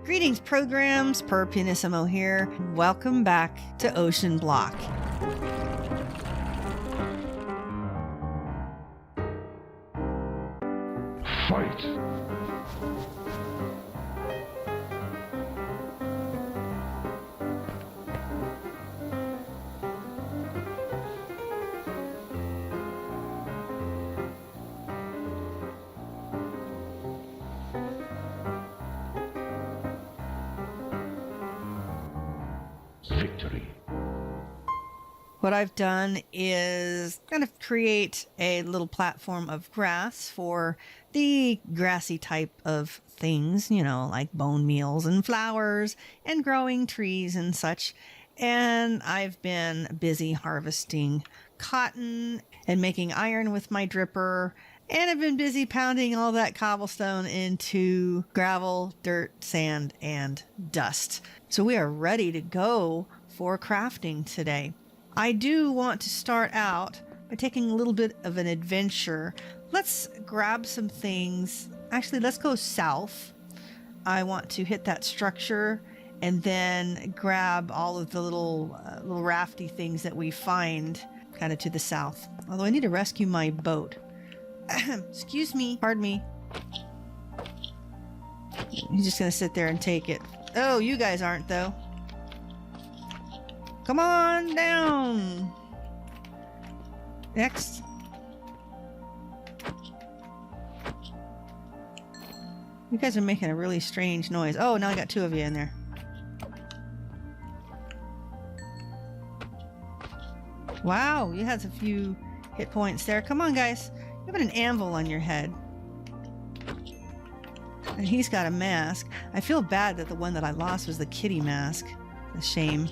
Greetings, programs. Pyrrh Pianissimo here. Welcome back to Oceanblock. Fight! Victory. What I've done is kind of create a little platform of grass for the grassy type of things, you know, like bone meals and flowers and growing trees and such. And I've been busy harvesting cotton and making iron with my dripper. And I've been busy pounding all that cobblestone into gravel, dirt, sand, and dust. So we are ready to go for crafting today. I do want to start out by taking a little bit of an adventure. Let's grab some things. Actually, let's go south. I want to hit that structure and then grab all of the little rafty things that we find kind of to the south. Although I need to rescue my boat. Excuse me. Pardon me. He's just going to sit there and take it. Oh, you guys aren't, though. Come on down. Next. You guys are making a really strange noise. Oh, now I got two of you in there. Wow, you had a few hit points there. Come on, guys. You have an anvil on your head. And he's got a mask. I feel bad that the one that I lost was the kitty mask. A shame.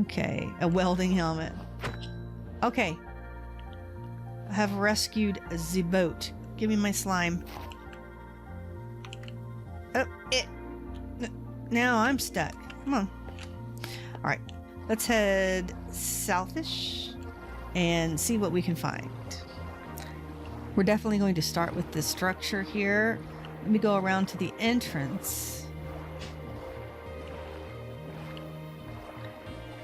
Okay, a welding helmet. Okay. I have rescued the boat. Give me my slime. Oh, it. Now I'm stuck. Come on. All right, let's head southish and see what we can find. We're definitely going to start with the structure here. Let me go around to the entrance.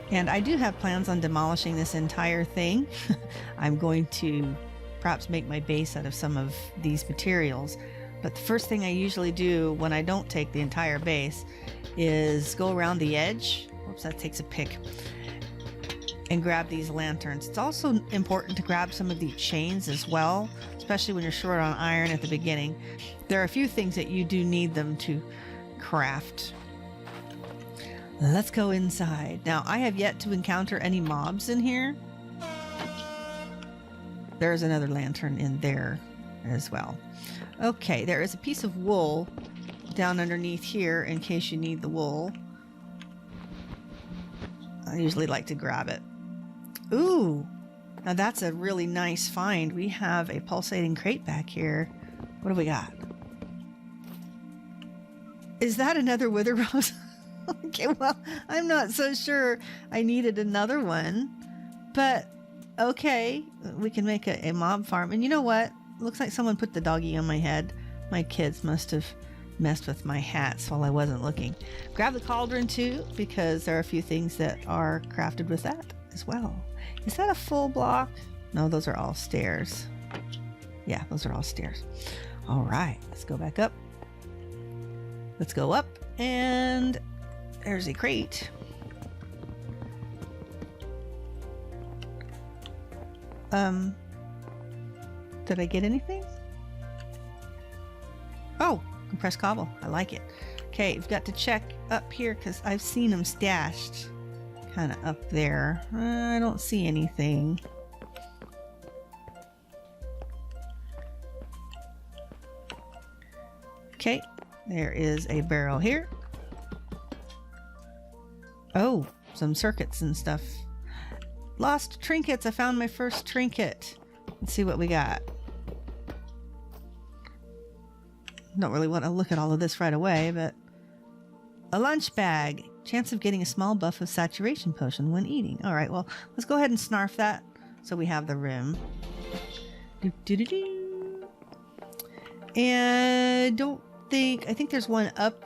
And I do have plans on demolishing this entire thing. I'm going to perhaps make my base out of some of these materials. But the first thing I usually do when I don't take the entire base is go around the edge. Whoops, that takes a pick. And grab these lanterns. It's also important to grab some of the chains as well, especially when you're short on iron at the beginning. There are a few things that you do need them to craft. Let's go inside. Now, I have yet to encounter any mobs in here. There's another lantern in there as well. Okay, there is a piece of wool down underneath here in case you need the wool. I usually like to grab it. Ooh, now that's a really nice find. We have a pulsating crate back here. What do we got? Is that another wither rose? Okay, well, I'm not so sure I needed another one, but okay, we can make a mob farm. And you know what? Looks like someone put the doggy on my head. My kids must have messed with my hats while I wasn't looking. Grab the cauldron too, because there are a few things that are crafted with that as well. Is that a full block? No, those are all stairs. Yeah, those are all stairs. All right, let's go back up. Let's go up, and there's a crate. Did I get anything? Oh, compressed cobble. I like it. Okay, we've got to check up here because I've seen them stashed kind of up there. I don't see anything. Okay, there is a barrel here. Oh, some circuits and stuff. Lost trinkets. I found my first trinket. Let's see what we got. Don't really want to look at all of this right away, but a lunch bag. Chance of getting a small buff of saturation potion when eating. All right, well, let's go ahead and snarf that so we have the room. And I think there's one up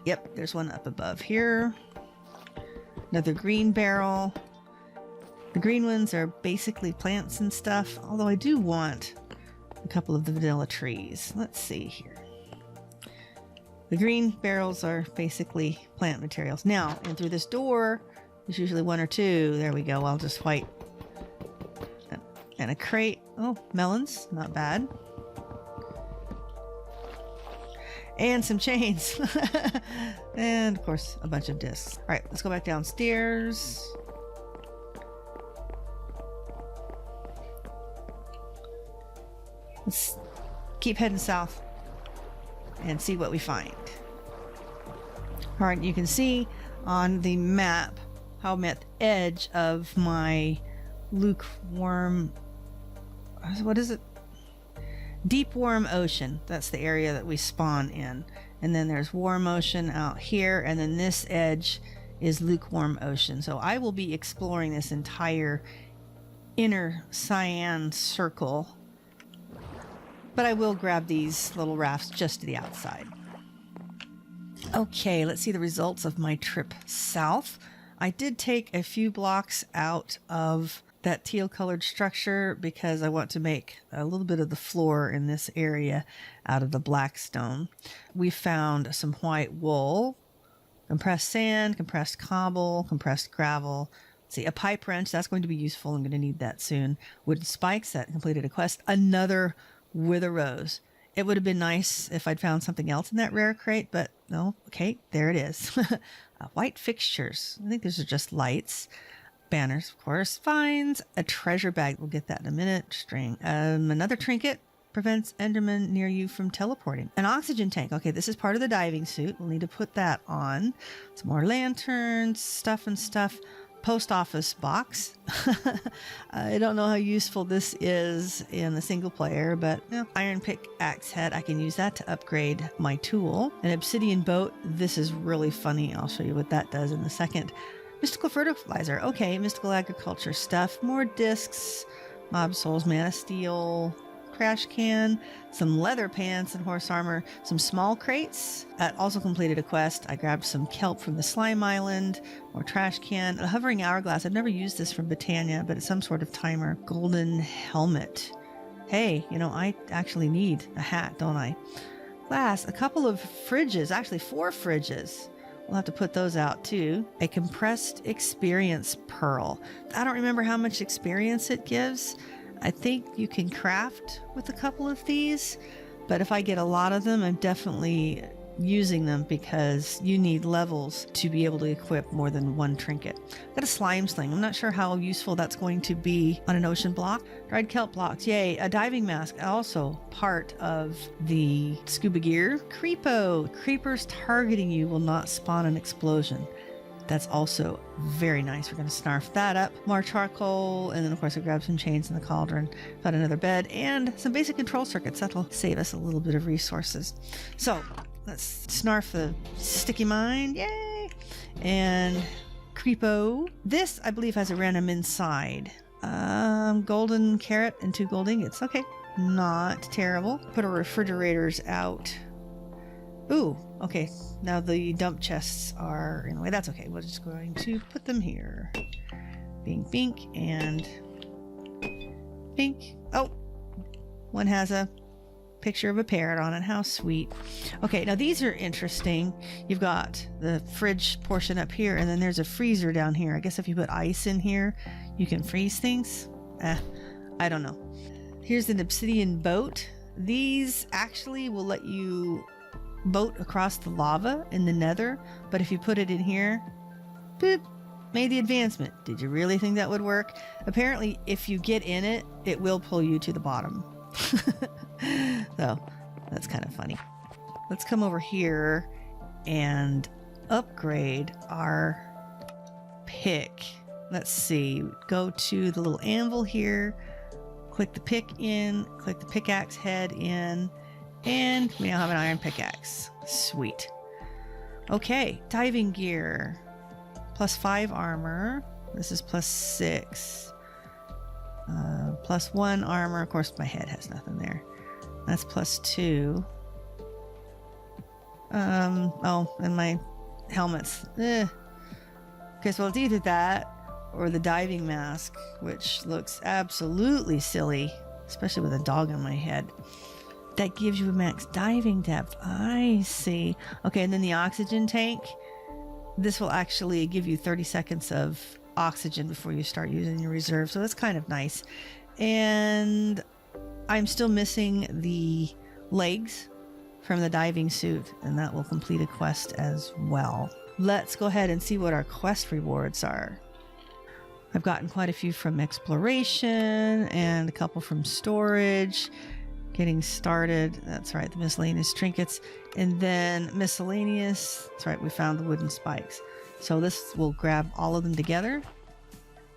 Yep, there's one up above here. Another green barrel. The green ones are basically plants and stuff, although I do want a couple of the vanilla trees. Let's see here. The green barrels are basically plant materials. Now, in through this door, there's usually one or two. There we go. I'll just white. And a crate. Oh, melons. Not bad. And some chains. And, of course, a bunch of discs. All right, let's go back downstairs. Let's keep heading south and see what we find. All right, you can see on the map how I'm at the edge of my lukewarm, what is it? Deep warm ocean. That's the area that we spawn in. And then there's warm ocean out here, and then this edge is lukewarm ocean. So I will be exploring this entire inner cyan circle, but I will grab these little rafts just to the outside. Okay, let's see the results of my trip south. I did take a few blocks out of that teal colored structure because I want to make a little bit of the floor in this area out of the black stone. We found some white wool, compressed sand, compressed cobble, compressed gravel. Let's see, a pipe wrench, that's going to be useful. I'm going to need that soon. Wooden spikes, that completed a quest. Another wither rose. It would have been nice if I'd found something else in that rare crate, but no. Okay, there it is. White fixtures. I think those are just lights. Banners, of course. Vines. A treasure bag. We'll get that in a minute. String. Another trinket. Prevents Enderman near you from teleporting. An oxygen tank. Okay, this is part of the diving suit. We'll need to put that on. Some more lanterns. Stuff and stuff. Post office box. I don't know how useful this is in the single player, but iron pickaxe head, I can use that to upgrade my tool. An obsidian boat, this is really funny. I'll show you what that does in a second. Mystical fertilizer, okay, mystical agriculture stuff, more discs, mob souls, mana steel, trash can, some leather pants and horse armor, some small crates. That also completed a quest. I grabbed some kelp from the slime island, more trash can, a hovering hourglass. I've never used this from Britannia, but it's some sort of timer. Golden helmet. Hey, you know, I actually need a hat, don't I? Glass, a couple of fridges, actually 4 fridges. We'll have to put those out too. A compressed experience pearl. I don't remember how much experience it gives. I think you can craft with a couple of these, but if I get a lot of them, I'm definitely using them because you need levels to be able to equip more than one trinket. Got a slime sling. I'm not sure how useful that's going to be on an ocean block. Dried kelp blocks. Yay. A diving mask. Also part of the scuba gear. Creepo. Creepers targeting you will not spawn an explosion. That's also very nice. We're going to snarf that up. More charcoal, and then of course I grabbed some chains in the cauldron. Found another bed and some basic control circuits. That'll save us a little bit of resources. So let's snarf the sticky mine. Yay! And creepo. This, I believe, has a random inside. Golden carrot and 2 gold ingots. Okay, not terrible. Put our refrigerators out. Ooh, okay. Now the dump chests are in the way. That's okay. We're just going to put them here. Bink, bink, and bink. Oh, one has a picture of a parrot on it. How sweet. Okay, now these are interesting. You've got the fridge portion up here, and then there's a freezer down here. I guess if you put ice in here, you can freeze things. I don't know. Here's an obsidian boat. These actually will let you boat across the lava in the nether, but if you put it in here, boop, made the advancement. Did you really think that would work? Apparently, if you get in it, it will pull you to the bottom. So that's kind of funny. Let's come over here and upgrade our pick. Let's see, go to the little anvil here, click the pick in, click the pickaxe head in, and we now have an iron pickaxe. Sweet. Okay, diving gear. +5 armor. This is +6. +1 armor. Of course, my head has nothing there. That's +2. Oh, and my helmets. Okay, so it's either that or the diving mask, which looks absolutely silly, especially with a dog on my head. That gives you a max diving depth. I see. Okay, and then the oxygen tank. This will actually give you 30 seconds of oxygen before you start using your reserve, so that's kind of nice. And I'm still missing the legs from the diving suit, and that will complete a quest as well. Let's go ahead and see what our quest rewards are. I've gotten quite a few from exploration and a couple from storage. Getting started, that's right, the miscellaneous trinkets. And then miscellaneous, that's right, we found the wooden spikes. So this will grab all of them together.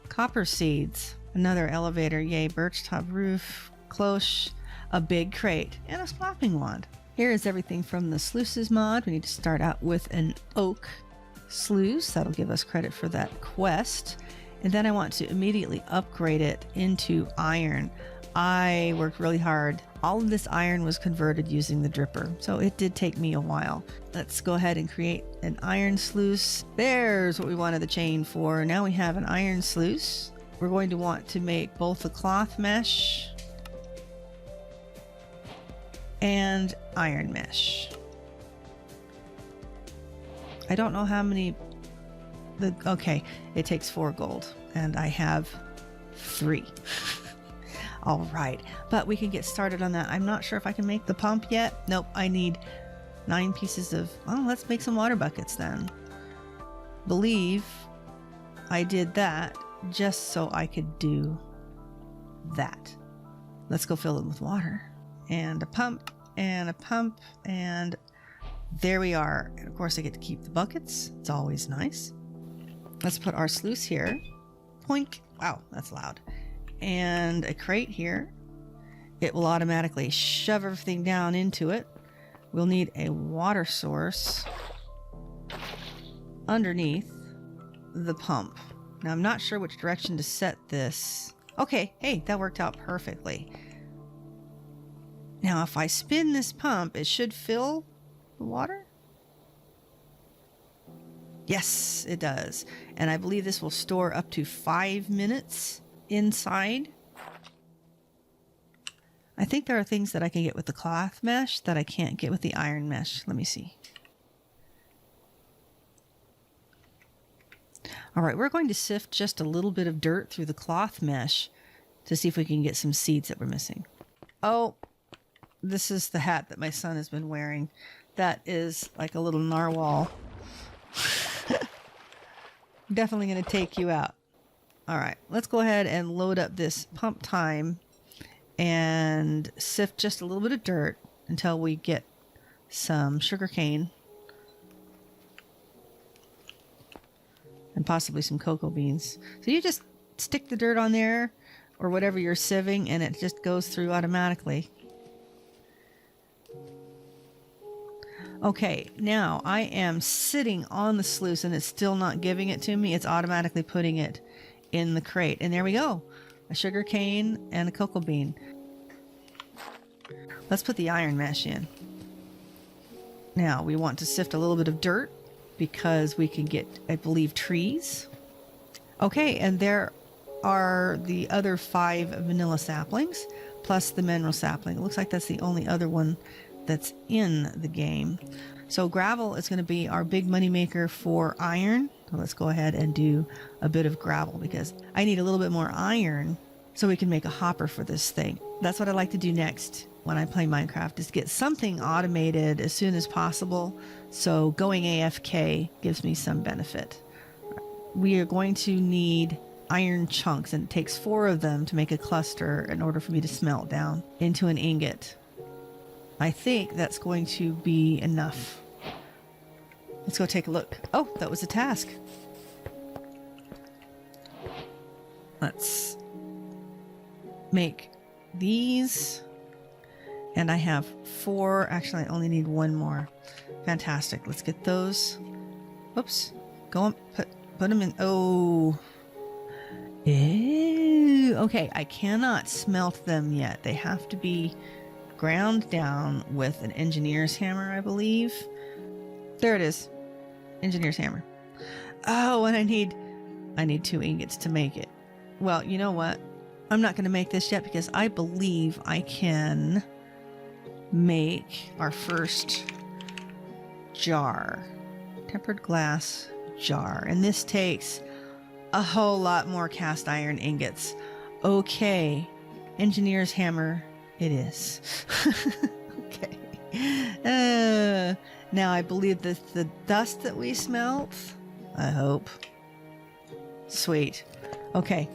Copper seeds, another elevator, yay, birch top roof, cloche, a big crate, and a swapping wand. Here is everything from the Sluices mod. We need to start out with an oak sluice. That'll give us credit for that quest. And then I want to immediately upgrade it into iron. I worked really hard. All of this iron was converted using the dripper, so it did take me a while. Let's go ahead and create an iron sluice. There's what we wanted the chain for. Now we have an iron sluice. We're going to want to make both the cloth mesh and iron mesh. I don't know how many. Okay, it takes 4 gold, and I have 3. All right, but we can get started on that. I'm not sure if I can make the pump yet. Nope, I need 9 pieces of, well, let's make some water buckets then. Believe I did that just so I could do that. Let's go fill them with water. And a pump, and a pump, and there we are. And of course I get to keep the buckets. It's always nice. Let's put our sluice here. Poink. Wow, that's loud. And a crate here. It will automatically shove everything down into it. We'll need a water source underneath the pump. Now I'm not sure which direction to set this. Okay, hey, that worked out perfectly. Now if I spin this pump, it should fill the water. Yes, it does. And I believe this will store up to 5 minutes inside. I think there are things that I can get with the cloth mesh that I can't get with the iron mesh. Let me see. All right, we're going to sift just a little bit of dirt through the cloth mesh to see if we can get some seeds that we're missing. Oh, this is the hat that my son has been wearing. That is like a little narwhal. Definitely going to take you out. All right, let's go ahead and load up this pump time and sift just a little bit of dirt until we get some sugar cane and possibly some cocoa beans. So you just stick the dirt on there or whatever you're sieving and it just goes through automatically. Okay, now I am sitting on the sluice and it's still not giving it to me. It's automatically putting it in the crate. And there we go. A sugar cane and a cocoa bean. Let's put the iron mesh in. Now we want to sift a little bit of dirt because we can get, I believe, trees. Okay, and there are the other 5 vanilla saplings plus the mineral sapling. It looks like that's the only other one that's in the game. So gravel is going to be our big money maker for iron. So let's go ahead and do a bit of gravel because I need a little bit more iron so we can make a hopper for this thing. That's what I like to do next when I play Minecraft, is get something automated as soon as possible. So going AFK gives me some benefit. We are going to need iron chunks, and it takes 4 of them to make a cluster in order for me to smelt down into an ingot. I think that's going to be enough. Let's go take a look. Oh, that was a task. Let's make these. And I have 4. Actually, I only need 1 more. Fantastic. Let's get those. Oops. Go on. Put them in. Oh. Ew. Okay, I cannot smelt them yet. They have to be ground down with an engineer's hammer, I believe. There it is. Engineer's hammer. Oh, and I need 2 ingots to make it. Well, you know what? I'm not going to make this yet because I believe I can make our first jar. Tempered glass jar. And this takes a whole lot more cast iron ingots. Okay. Engineer's hammer it is. Okay. Now I believe that the dust that we smelt, I hope. Sweet. Okay.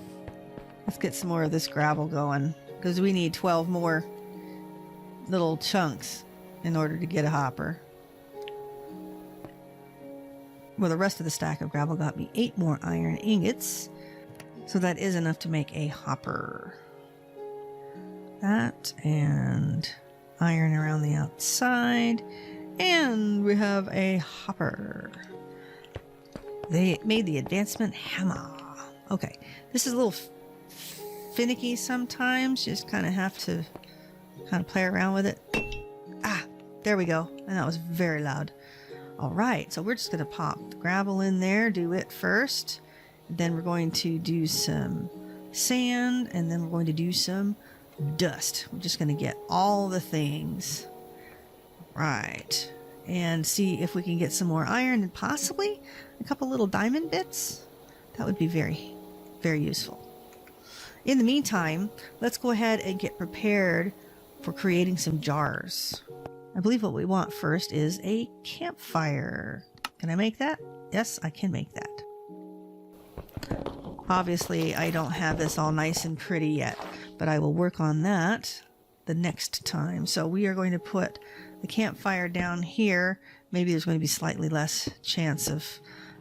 Let's get some more of this gravel going because we need 12 more little chunks in order to get a hopper. Well, the rest of the stack of gravel got me 8 more iron ingots. So that is enough to make a hopper. That and iron around the outside. And we have a hopper. They made the advancement hammer. Okay, this is a little finicky sometimes. You just kind of have to kind of play around with it. Ah, there we go. And that was very loud. All right, so we're just going to pop the gravel in there, do it first. Then we're going to do some sand, and then we're going to do some dust. We're just going to get all the things. Right. And see if we can get some more iron and possibly a couple little diamond bits. That would be very, very useful. In the meantime, let's go ahead and get prepared for creating some jars. I believe what we want first is a campfire. Can I make that? Yes, I can make that. Obviously, I don't have this all nice and pretty yet, but I will work on that the next time. So we are going to put the campfire down here. Maybe there's going to be slightly less chance of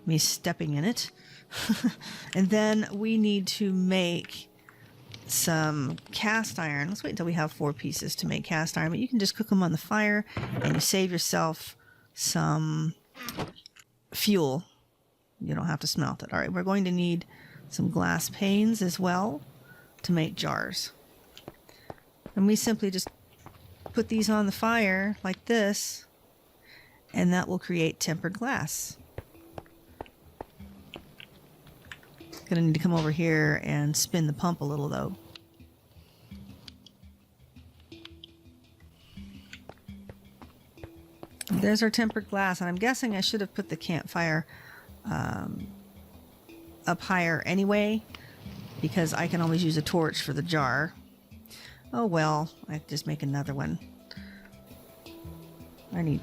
me stepping in it. And then we need to make some cast iron. Let's wait until we have 4 pieces to make cast iron, but you can just cook them on the fire and you save yourself some fuel. You don't have to smelt it. All right, we're going to need some glass panes as well to make jars. And we simply just put these on the fire like this, and that will create tempered glass. Gonna need to come over here and spin the pump a little though. There's our tempered glass, and I'm guessing I should have put the campfire up higher anyway, because I can always use a torch for the jar. Oh well, I just make another one. I need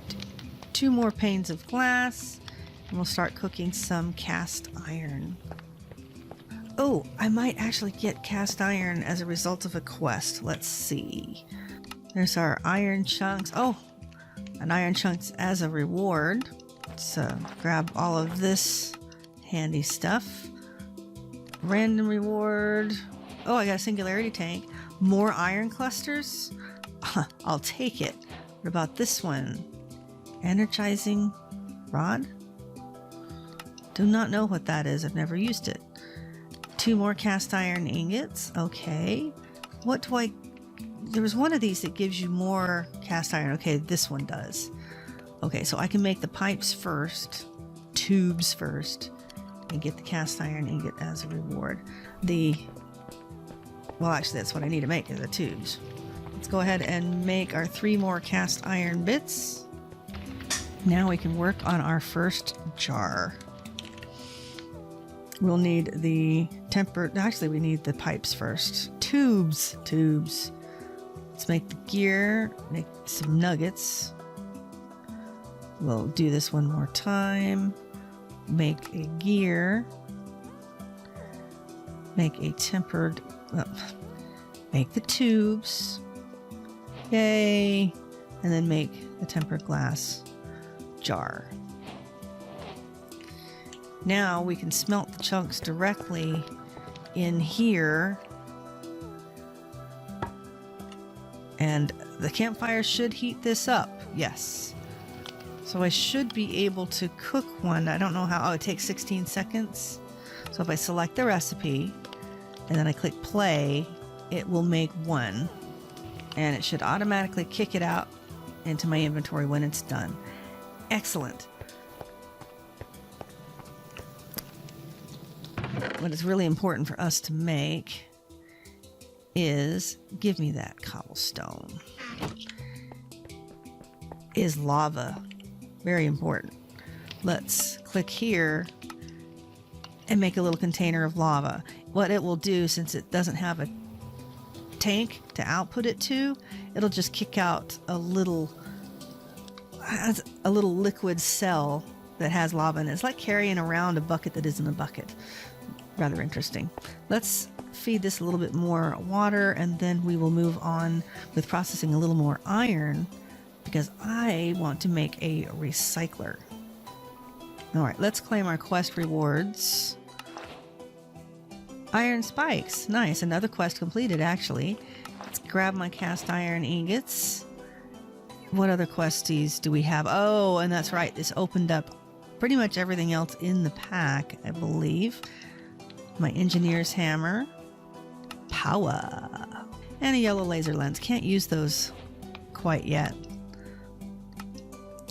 2 more panes of glass, and we'll start cooking some cast iron. Oh, I might actually get cast iron as a result of a quest. Let's see. There's our iron chunks. Oh, an iron chunks as a reward. Let's grab all of this handy stuff. Random reward. Oh, I got a singularity tank. More iron clusters? I'll take it. What about this one? Energizing rod? Do not know what that is. I've never used it. 2 more cast iron ingots. Okay. What do I... There was one of these that gives you more cast iron. Okay, this one does. Okay, so I can make the pipes first. Tubes first. And get the cast iron ingot as a reward. Well, actually, that's what I need to make, is the tubes. Let's go ahead and make our 3 more cast iron bits. Now we can work on our first jar. We'll need the tempered... Actually, we need the pipes first. Tubes. Let's make the gear. Make some nuggets. We'll do this one more time. Make a gear. Make a tempered... make the tubes. Yay! And then make the tempered glass jar. Now we can smelt the chunks directly in here. And the campfire should heat this up. Yes. So I should be able to cook one. I don't know how. Oh, it takes 16 seconds. So if I select the recipe and then I click play, it will make one. And it should automatically kick it out into my inventory when it's done. Excellent. what is really important for us to make is, give me that cobblestone, is lava. Very important. Let's click here and make a little container of lava. What it will do, since it doesn't have a tank to output it to, it'll just kick out a little liquid cell that has lava in it. It's like carrying around a bucket that isn't a bucket. Rather interesting. Let's feed this a little bit more water, and then we will move on with processing a little more iron, because I want to make a recycler. All right, let's claim our quest rewards. Iron spikes. Nice. Another quest completed, actually. Let's grab my cast iron ingots. What other questies do we have? Oh, and that's right. This opened up pretty much everything else in the pack, I believe. My engineer's hammer. Power. And a yellow laser lens. Can't use those quite yet.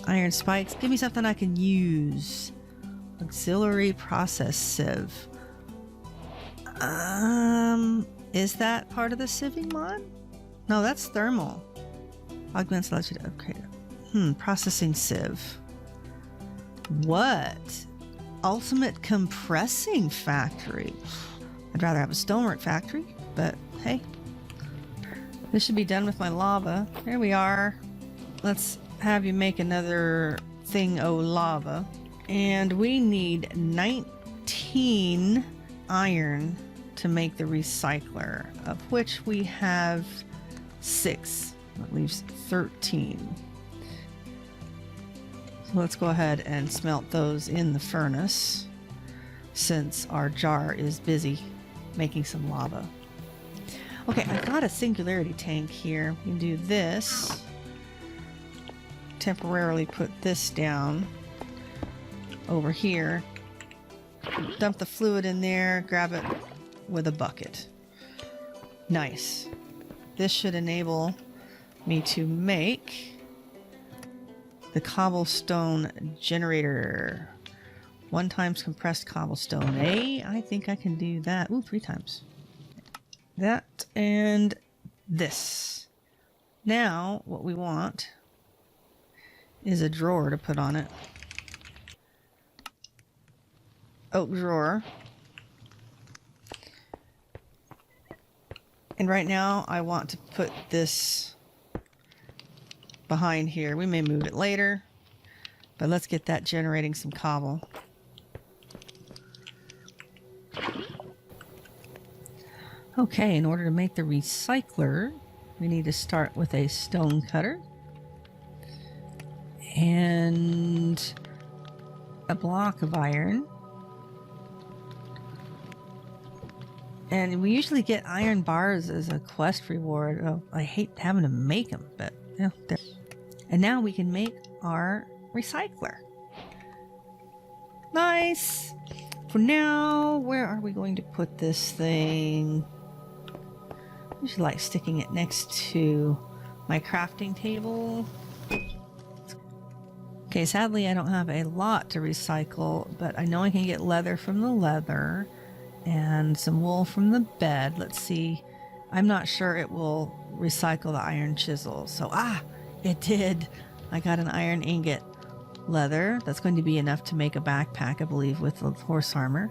Iron spikes. Give me something I can use. Auxiliary process sieve. Is that part of the sieving mod? No, that's thermal. Augments allows you to upgrade it. Processing sieve. What? Ultimate compressing factory. I'd rather have a stonework factory, but hey. This should be done with my lava. There we are. Let's have you make another thing o' lava. And we need 19 iron to make the recycler, of which we have 6. That leaves 13. So let's go ahead and smelt those in the furnace, since our jar is busy making some lava. Okay, I've got a singularity tank here. We can do this. Temporarily put this down over here. Dump the fluid in there, grab it with a bucket. Nice. This should enable me to make the cobblestone generator. 1 times compressed cobblestone. I think I can do that. Ooh, 3 times. That and this. Now, what we want is a drawer to put on it. Oak drawer. And right now I want to put this behind here. We may move it later, but let's get that generating some cobble. Okay, in order to make the recycler, we need to start with a stone cutter and a block of iron. And we usually get iron bars as a quest reward. Oh, I hate having to make them, but yeah. And now we can make our recycler. Nice. For now, where are we going to put this thing? I usually like sticking it next to my crafting table. Okay, sadly I don't have a lot to recycle, but I know I can get leather from the leather and some wool from the bed. Let's see. I'm not sure it will recycle the iron chisel. So, it did. I got an iron ingot. Leather. That's going to be enough to make a backpack, I believe, with the horse armor.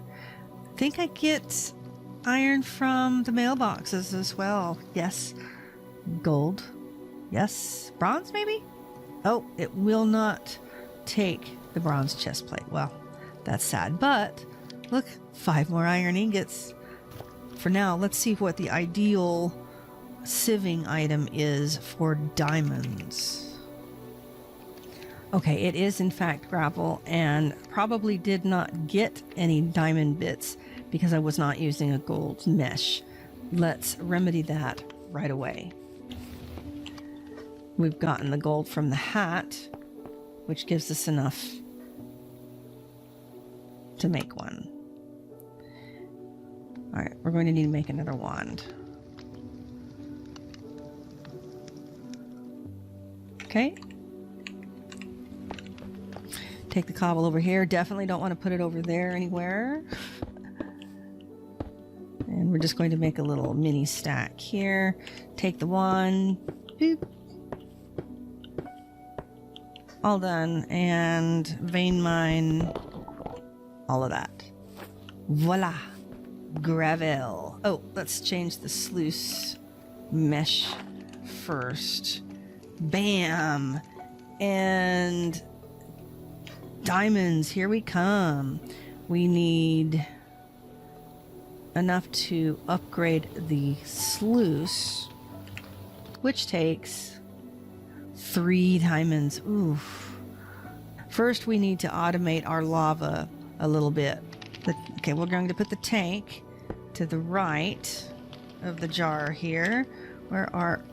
I think I get iron from the mailboxes as well. Yes. Gold. Yes. Bronze, maybe? Oh, it will not take the bronze chest plate. Well, that's sad. But, look, 5 more iron ingots. For now, let's see what the ideal sieving item is for diamonds. Okay, it is in fact gravel, and probably did not get any diamond bits because I was not using a gold mesh. Let's remedy that right away. We've gotten the gold from the hat, which gives us enough to make one. All right, we're going to need to make another wand. Okay. Take the cobble over here. Definitely don't want to put it over there anywhere. And we're just going to make a little mini stack here. Take the one. Boop. All done. And vein mine. All of that. Voila. Gravel. Oh, let's change the sluice mesh first. Bam. And diamonds. Here we come. We need enough to upgrade the sluice, which takes 3 diamonds. Oof. First, we need to automate our lava a little bit. Okay, we're going to put the tank to the right of the jar here. Where are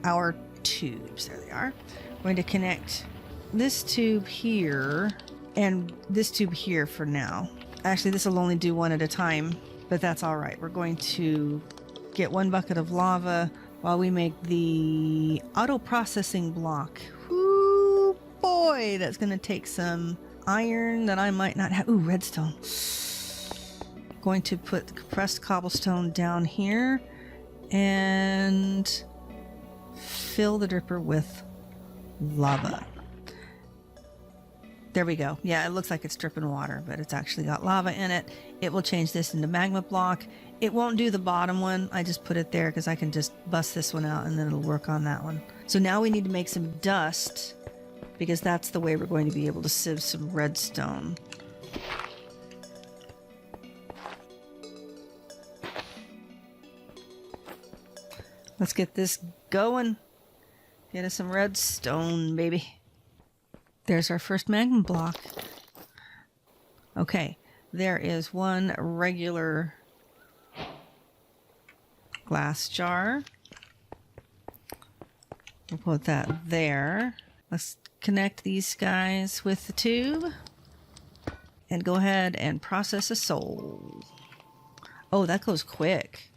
our tubes? There they are. We're going to connect this tube here and this tube here for now. Actually, this will only do one at a time, but that's all right. We're going to get 1 bucket of lava while we make the auto processing block. Whoo, boy, that's going to take some iron that I might not have. Ooh, redstone. Going to put the compressed cobblestone down here and fill the dripper with lava. There we go. Yeah, it looks like it's dripping water, but it's actually got lava in it. It will change this into magma block. It won't do the bottom one. I just put it there because I can just bust this one out and then it'll work on that one. So now we need to make some dust because that's the way we're going to be able to sieve some redstone. Let's get this going. Get us some redstone, baby. There's our first magma block. Okay, there is 1 regular glass jar. We'll put that there. Let's connect these guys with the tube and go ahead and process a soul. Oh, that goes quick.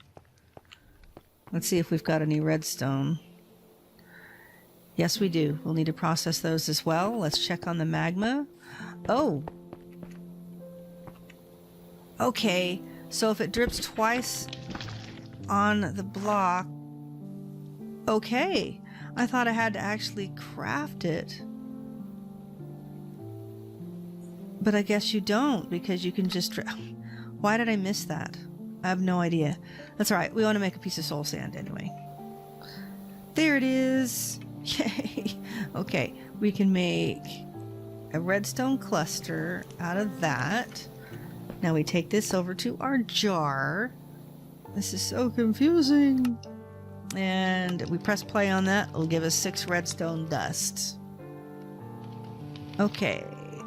Let's see if we've got any redstone. Yes, we do. We'll need to process those as well. Let's check on the magma. Oh. Okay, so if it drips twice on the block... Okay, I thought I had to actually craft it. But I guess you don't, because you can just... Why did I miss that? I have no idea. That's all right. We want to make a piece of soul sand anyway. There it is. Yay. Okay, we can make a redstone cluster out of that. Now we take this over to our jar. This is so confusing. And we press play on that. It'll give us 6 redstone dust. Okay,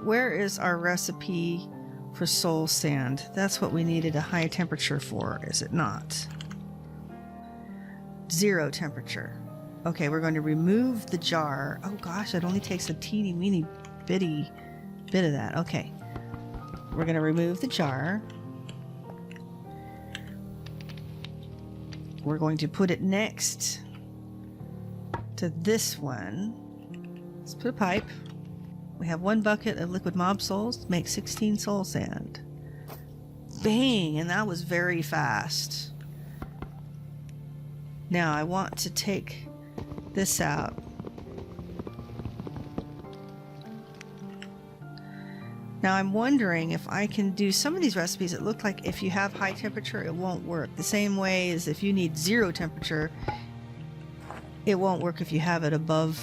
where is our recipe for soul sand? That's what we needed a high temperature for, is it not? 0 temperature. Okay, we're going to remove the jar. Oh gosh, it only takes a teeny weeny bitty bit of that. Okay, we're going to remove the jar. We're going to put it next to this one. Let's put a pipe. We have 1 bucket of liquid mob souls to make 16 soul sand. Bang! And that was very fast. Now I want to take this out. Now I'm wondering if I can do some of these recipes. It looked like if you have high temperature, it won't work. The same way as if you need 0 temperature, it won't work if you have it above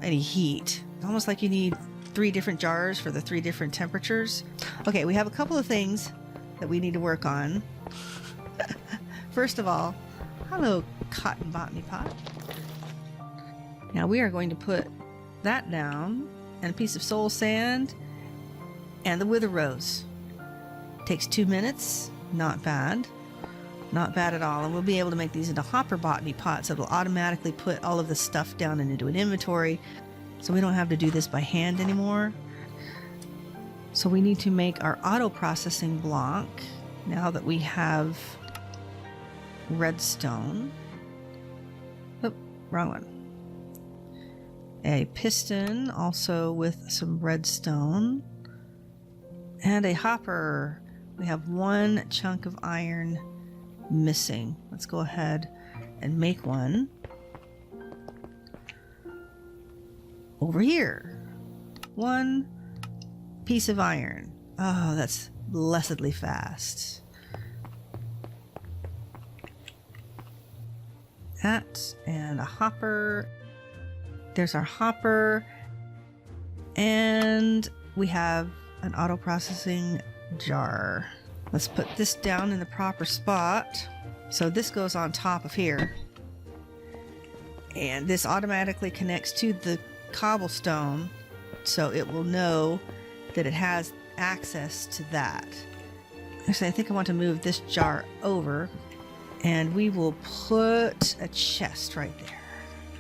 any heat. It's almost like you need 3 different jars for the 3 different temperatures. Okay, we have a couple of things that we need to work on. First of all, hello, cotton botany pot. Now we are going to put that down and a piece of soul sand and the wither rose. Takes 2 minutes. Not bad. Not bad at all. And we'll be able to make these into hopper botany pots that will automatically put all of the stuff down and into an inventory. So we don't have to do this by hand anymore. So we need to make our auto processing block now that we have redstone. Oh, wrong one. A piston also with some redstone. And a hopper. We have 1 chunk of iron missing? Let's go ahead and make one over here. One piece of iron. Oh, that's blessedly fast. That and a hopper. There's our hopper. And we have an auto processing jar. Let's put this down in the proper spot. So this goes on top of here. And this automatically connects to the cobblestone, so it will know that it has access to that. Actually, I think I want to move this jar over, and we will put a chest right there.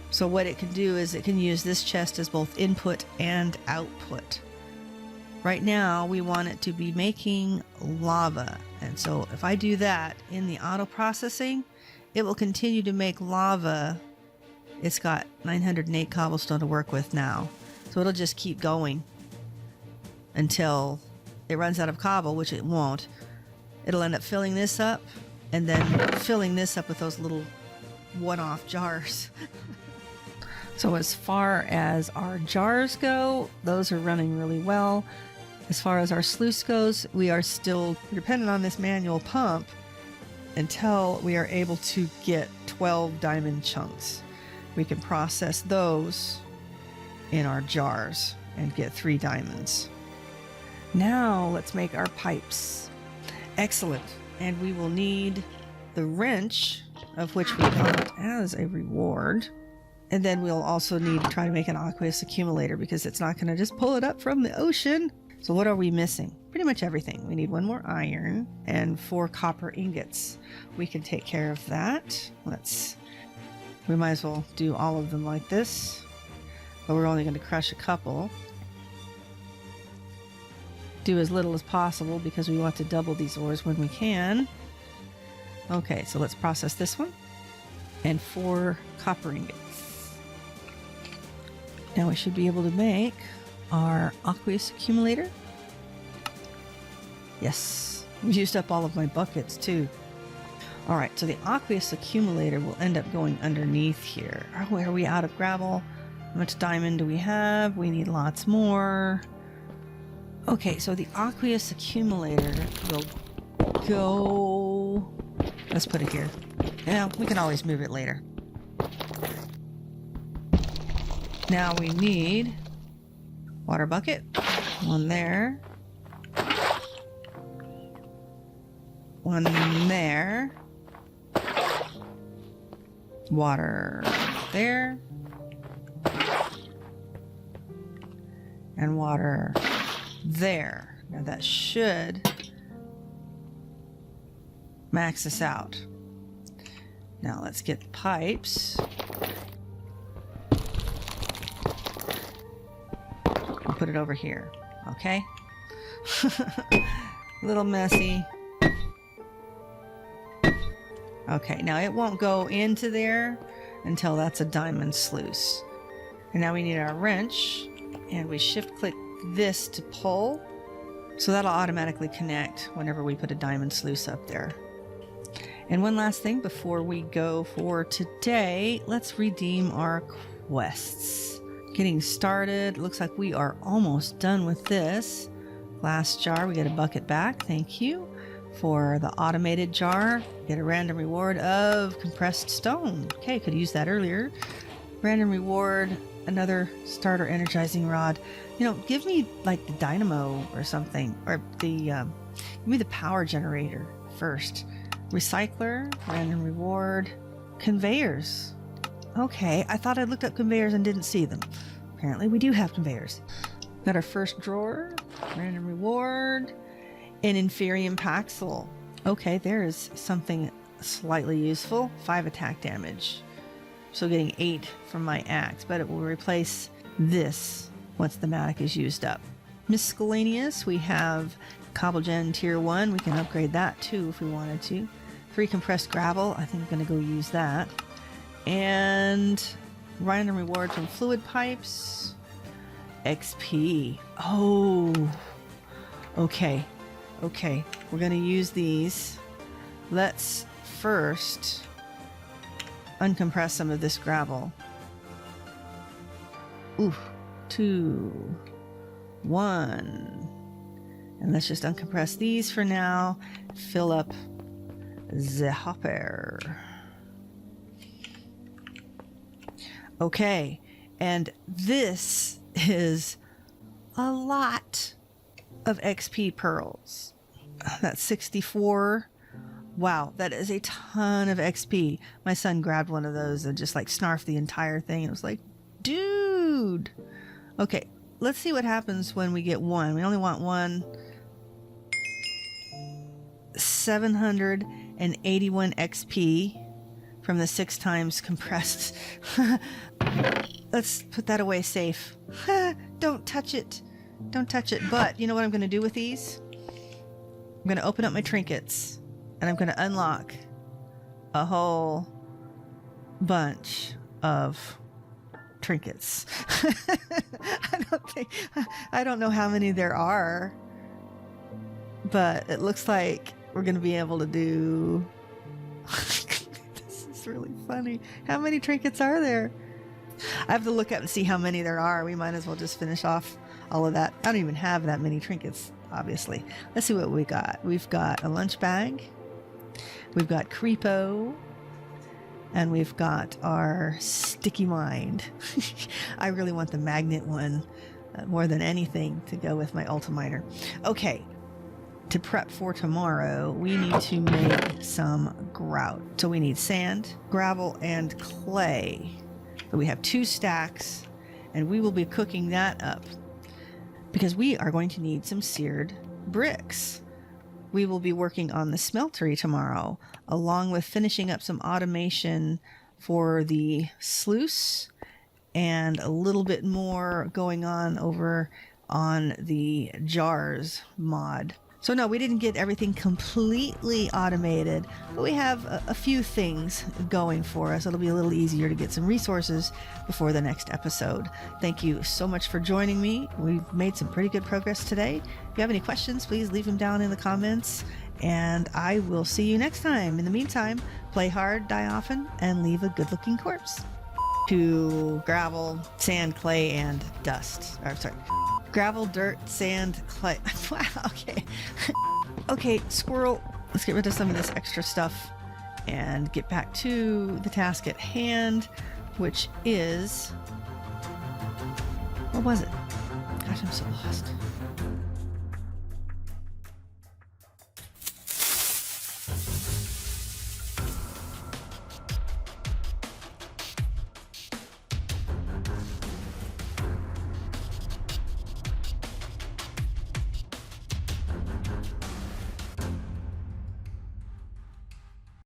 So what it can do is it can use this chest as both input and output. Right now, we want it to be making lava. And so if I do that in the auto processing, it will continue to make lava. It's got 908 cobblestone to work with now. So it'll just keep going until it runs out of cobble, which it won't. It'll end up filling this up and then filling this up with those little one-off jars. So as far as our jars go, those are running really well. As far as our sluice goes, we are still dependent on this manual pump until we are able to get 12 diamond chunks. We can process those in our jars and get 3 diamonds. Now let's make our pipes. Excellent. And we will need the wrench, of which we got as a reward. And then we'll also need to try to make an aqueous accumulator because it's not going to just pull it up from the ocean. So what are we missing? Pretty much everything. We need 1 more iron and 4 copper ingots. We can take care of that. We might as well do all of them like this, but we're only going to crush a couple. Do as little as possible because we want to double these ores when we can. Okay, so let's process this one and 4 copper ingots. Now we should be able to make our aqueous accumulator. Yes, we used up all of my buckets too. All right, so the aqueous accumulator will end up going underneath here. Oh, are we out of gravel? How much diamond do we have? We need lots more. Okay, so the aqueous accumulator will go... Let's put it here. Yeah, we can always move it later. Now we need water bucket. 1 there. 1 there. Water there. And water there. Now that should max us out. Now let's get the pipes. I'll put it over here. Okay? A little messy. Okay, now it won't go into there until that's a diamond sluice. And now we need our wrench, and we shift click this to pull. So that'll automatically connect whenever we put a diamond sluice up there. And one last thing before we go for today, let's redeem our quests. Getting started. Looks like we are almost done with this. Glass jar, we get a bucket back. Thank you. For the automated jar, get a random reward of compressed stone. Okay, could use that earlier. Random reward, another starter energizing rod. You know, give me like the dynamo or something, or give me the power generator first. Recycler, random reward, conveyors. Okay, I thought I looked up conveyors and didn't see them. Apparently we do have conveyors. Got our first drawer, random reward, an Inferium Paxil. Okay, there is something slightly useful. 5 attack damage. So getting 8 from my axe, but it will replace this once the matic is used up. Miscellaneous, we have Cobblegen Tier 1. We can upgrade that too if we wanted to. 3 compressed gravel. I think I'm going to go use that. And random reward from fluid pipes. XP. Oh. Okay. Okay. We're going to use these. Let's first uncompress some of this gravel. Ooh, 2, 1. And let's just uncompress these for now. Fill up the hopper. Okay, and this is a lot of XP pearls. That's 64. Wow, that is a ton of XP. My son grabbed one of those and just like snarfed the entire thing. It was like, dude. Okay, let's see what happens when we get one. We only want one. 781 XP from the 6 times compressed. Let's put that away safe. Don't touch it. Don't touch it. But you know what I'm going to do with these? I'm going to open up my trinkets and I'm going to unlock a whole bunch of trinkets. I don't know how many there are, but it looks like we're going to be able to do... This is really funny. How many trinkets are there? I have to look up and see how many there are. We might as well just finish off all of that. I don't even have that many trinkets, obviously. Let's see what we got. We've got a lunch bag. We've got Creepo. And we've got our sticky mind. I really want the magnet one more than anything to go with my Ultiminer. Okay. To prep for tomorrow, we need to make some grout. So we need sand, gravel, and clay. So we have 2 stacks, and we will be cooking that up because we are going to need some seared bricks. We will be working on the smeltery tomorrow, along with finishing up some automation for the sluice and a little bit more going on over on the jars mod. So no, we didn't get everything completely automated, but we have a few things going for us. It'll be a little easier to get some resources before the next episode. Thank you so much for joining me. We've made some pretty good progress today. If you have any questions, please leave them down in the comments, and I will see you next time. In the meantime, play hard, die often, and leave a good-looking corpse. To gravel, sand, clay, and dust. Or, sorry. Gravel, dirt, sand, clay. Wow, okay. Okay, squirrel. Let's get rid of some of this extra stuff and get back to the task at hand, which is... What was it? Gosh, I'm so lost.